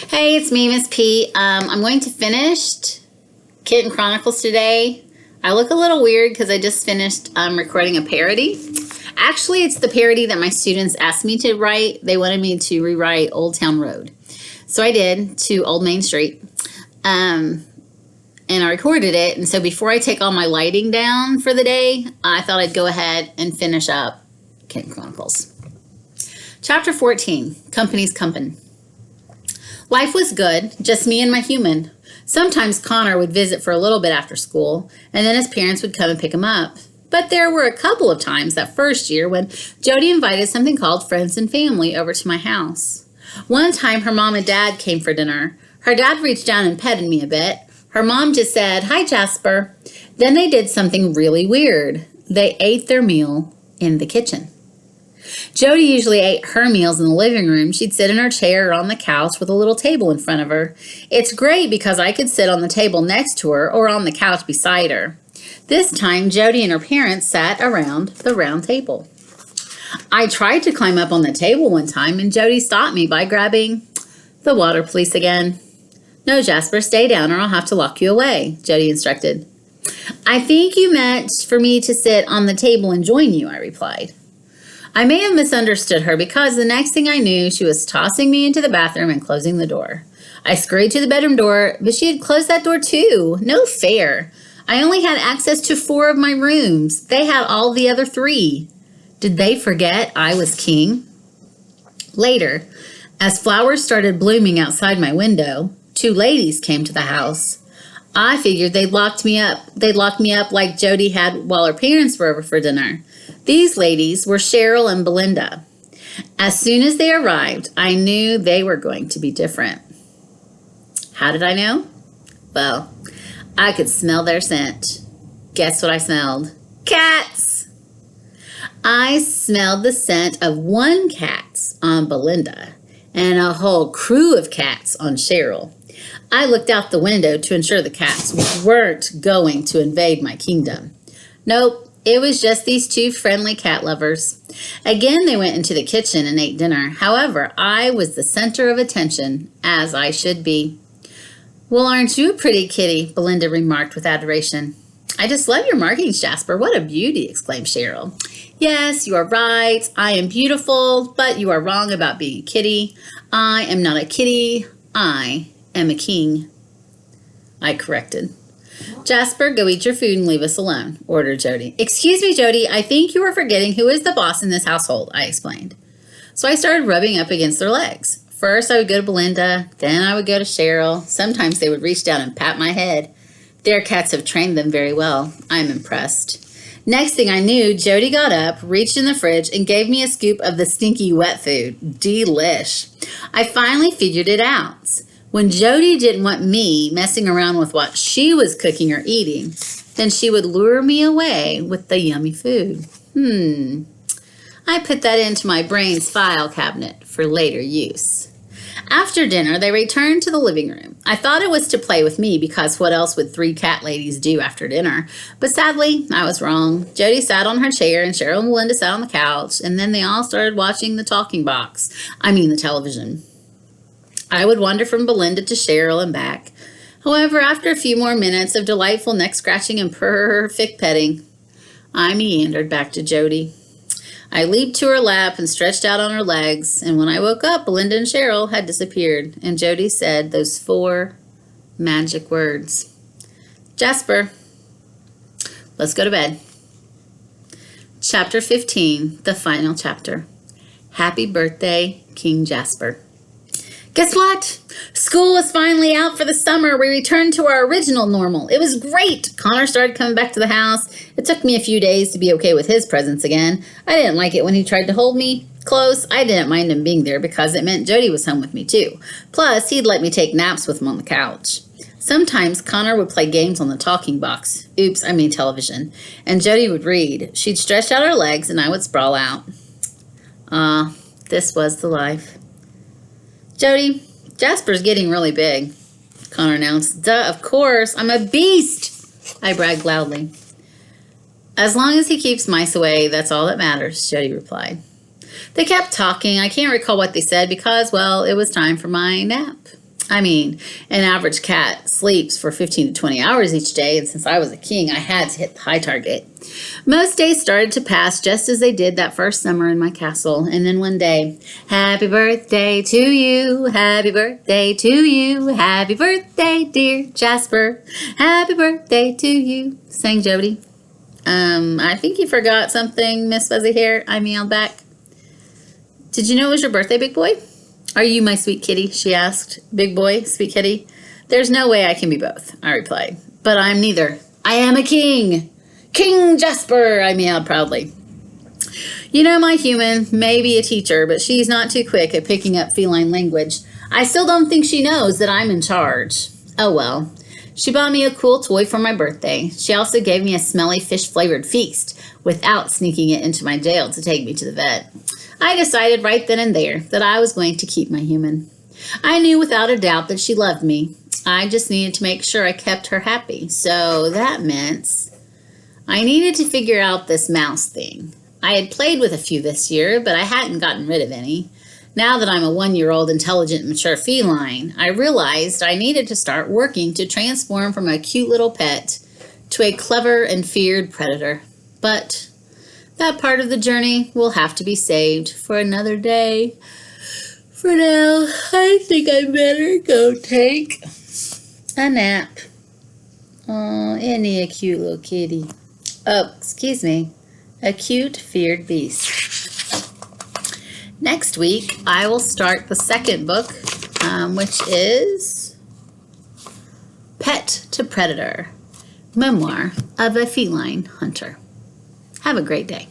Hey, it's me, Miss P. I'm going to finish Kitten Chronicles today. I look a little weird because I just finished recording a parody. Actually, it's the parody that my students asked me to write. They wanted me to rewrite Old Town Road. So I did, to Old Main Street. And I recorded it. And so before I take all my lighting down for the day, I thought I'd go ahead and finish up Kitten Chronicles. Chapter 14, Company's Company. Life was good, just me and my human. Sometimes Connor would visit for a little bit after school, and then his parents would come and pick him up. But there were a couple of times that first year when Jody invited something called Friends and Family over to my house. One time her mom and dad came for dinner. Her dad reached down and petted me a bit. Her mom just said, "Hi, Jasper." Then they did something really weird. They ate their meal in the kitchen. Jody usually ate her meals in the living room. She'd sit in her chair or on the couch with a little table in front of her. It's great because I could sit on the table next to her or on the couch beside her. This time, Jody and her parents sat around the round table. I tried to climb up on the table one time, and Jody stopped me by grabbing the water police again. "No, Jasper, stay down or I'll have to lock you away," Jody instructed. "I think you meant for me to sit on the table and join you," I replied. I may have misunderstood her because the next thing I knew, she was tossing me into the bathroom and closing the door. I scurried to the bedroom door, but she had closed that door too. No fair. I only had access to 4 of my rooms. They had all the other 3. Did they forget I was king? Later, as flowers started blooming outside my window, 2 ladies came to the house. I figured they'd lock me up like Jody had while her parents were over for dinner. These ladies were Cheryl and Belinda. As soon as they arrived, I knew they were going to be different. How did I know? Well, I could smell their scent. Guess what I smelled? Cats! I smelled the scent of 1 cat on Belinda and a whole crew of cats on Cheryl. I looked out the window to ensure the cats weren't going to invade my kingdom. Nope. It was just these 2 friendly cat lovers. Again, they went into the kitchen and ate dinner. However, I was the center of attention, as I should be. "Well, aren't you a pretty kitty?" Belinda remarked with adoration. "I just love your markings, Jasper. What a beauty," exclaimed Cheryl. "Yes, you are right. I am beautiful, but you are wrong about being a kitty. I am not a kitty. I am a king," I corrected. "Jasper, go eat your food and leave us alone," ordered Jody. "Excuse me, Jody, I think you are forgetting who is the boss in this household," I explained. So I started rubbing up against their legs. First, I would go to Belinda, then I would go to Cheryl. Sometimes they would reach down and pat my head. Their cats have trained them very well. I'm impressed. Next thing I knew, Jody got up, reached in the fridge, and gave me a scoop of the stinky wet food. Delish. I finally figured it out. When Jody didn't want me messing around with what she was cooking or eating, then she would lure me away with the yummy food. I put that into my brain's file cabinet for later use. After dinner, they returned to the living room. I thought it was to play with me because what else would 3 cat ladies do after dinner? But sadly, I was wrong. Jody sat on her chair and Cheryl and Melinda sat on the couch, and then they all started watching the the television. I would wander from Belinda to Cheryl and back. However, after a few more minutes of delightful neck scratching and perfect petting, I meandered back to Jody. I leaped to her lap and stretched out on her legs, and when I woke up, Belinda and Cheryl had disappeared, and Jody said those 4 magic words. "Jasper, let's go to bed." Chapter 15, the final chapter. Happy birthday, King Jasper. Guess what? School was finally out for the summer. We returned to our original normal. It was great. Connor started coming back to the house. It took me a few days to be okay with his presence again. I didn't like it when he tried to hold me close. I didn't mind him being there because it meant Jody was home with me too. Plus, he'd let me take naps with him on the couch. Sometimes Connor would play games on the talking box. Television. And Jody would read. She'd stretch out her legs and I would sprawl out. This was the life. "Jody, Jasper's getting really big," Connor announced. "Duh, of course. I'm a beast," I bragged loudly. "As long as he keeps mice away, that's all that matters," Jody replied. They kept talking. I can't recall what they said because, well, it was time for my nap. I mean, an average cat sleeps for 15 to 20 hours each day, and since I was a king, I had to hit the high target. Most days started to pass just as they did that first summer in my castle, and then one day, happy birthday to you, happy birthday to you, happy birthday, dear Jasper, happy birthday to you, sang Jody. I think you forgot something, Miss Fuzzy Hair, I meowed back. Did you know it was your birthday, big boy? Are you my sweet kitty? She asked. Big boy, sweet kitty. There's no way I can be both, I replied. But I'm neither. I am a king. King Jasper, I meowed proudly. You know, my human may be a teacher, but she's not too quick at picking up feline language. I still don't think she knows that I'm in charge. Oh well. She bought me a cool toy for my birthday. She also gave me a smelly fish-flavored feast without sneaking it into my jail to take me to the vet. I decided right then and there that I was going to keep my human. I knew without a doubt that she loved me. I just needed to make sure I kept her happy. So that meant I needed to figure out this mouse thing. I had played with a few this year, but I hadn't gotten rid of any. Now that I'm a 1-year-old intelligent, mature feline, I realized I needed to start working to transform from a cute little pet to a clever and feared predator. But that part of the journey will have to be saved for another day. For now, I think I better go take a nap. Oh, isn't he a cute little kitty? Oh, excuse me. A cute, feared beast. Next week, I will start the second book, which is Pet to Predator, Memoir of a Feline Hunter. Have a great day.